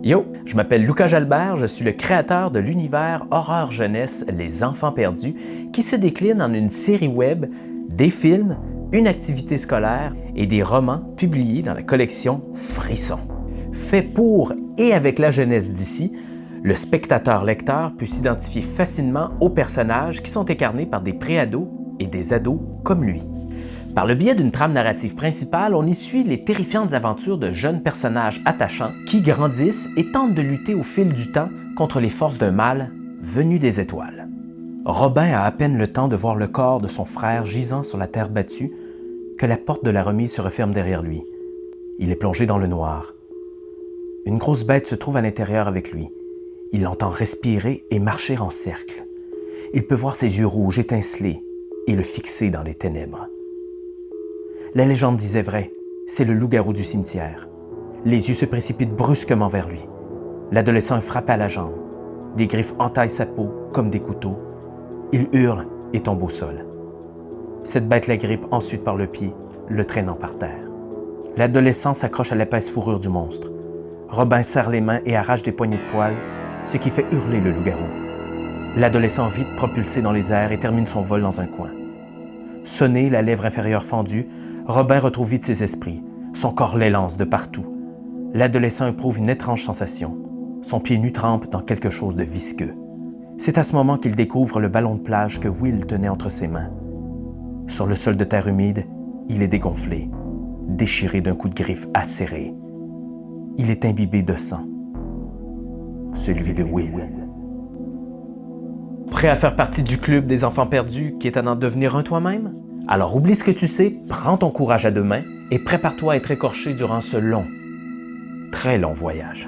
Yo, je m'appelle Lucas Jalbert, je suis le créateur de l'univers horreur jeunesse Les Enfants perdus, qui se décline en une série web, des films, une activité scolaire et des romans publiés dans la collection Frisson. Fait pour et avec la jeunesse d'ici, le spectateur-lecteur peut s'identifier facilement aux personnages qui sont incarnés par des préados et des ados comme lui. Par le biais d'une trame narrative principale, on y suit les terrifiantes aventures de jeunes personnages attachants qui grandissent et tentent de lutter au fil du temps contre les forces d'un mal venu des étoiles. Robin a à peine le temps de voir le corps de son frère gisant sur la terre battue que la porte de la remise se referme derrière lui. Il est plongé dans le noir. Une grosse bête se trouve à l'intérieur avec lui. Il l'entend respirer et marcher en cercle. Il peut voir ses yeux rouges étinceler et le fixer dans les ténèbres. La légende disait vrai, c'est le loup-garou du cimetière. Les yeux se précipitent brusquement vers lui. L'adolescent est frappé à la jambe. Des griffes entaillent sa peau comme des couteaux. Il hurle et tombe au sol. Cette bête l'agrippe ensuite par le pied, le traînant par terre. L'adolescent s'accroche à l'épaisse fourrure du monstre. Robin serre les mains et arrache des poignées de poils, ce qui fait hurler le loup-garou. L'adolescent vite propulsé dans les airs et termine son vol dans un coin. Sonné, la lèvre inférieure fendue, Robin retrouve vite ses esprits. Son corps l'élance de partout. L'adolescent éprouve une étrange sensation. Son pied nu trempe dans quelque chose de visqueux. C'est à ce moment qu'il découvre le ballon de plage que Will tenait entre ses mains. Sur le sol de terre humide, il est dégonflé, déchiré d'un coup de griffe acéré. Il est imbibé de sang. Celui de Will. Prêt à faire partie du club des enfants perdus qui est à en devenir un toi-même? Alors oublie ce que tu sais, prends ton courage à deux mains et prépare-toi à être écorché durant ce long, très long voyage.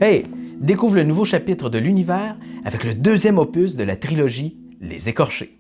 Hey, découvre le nouveau chapitre de l'univers avec le deuxième opus de la trilogie Les Écorchés.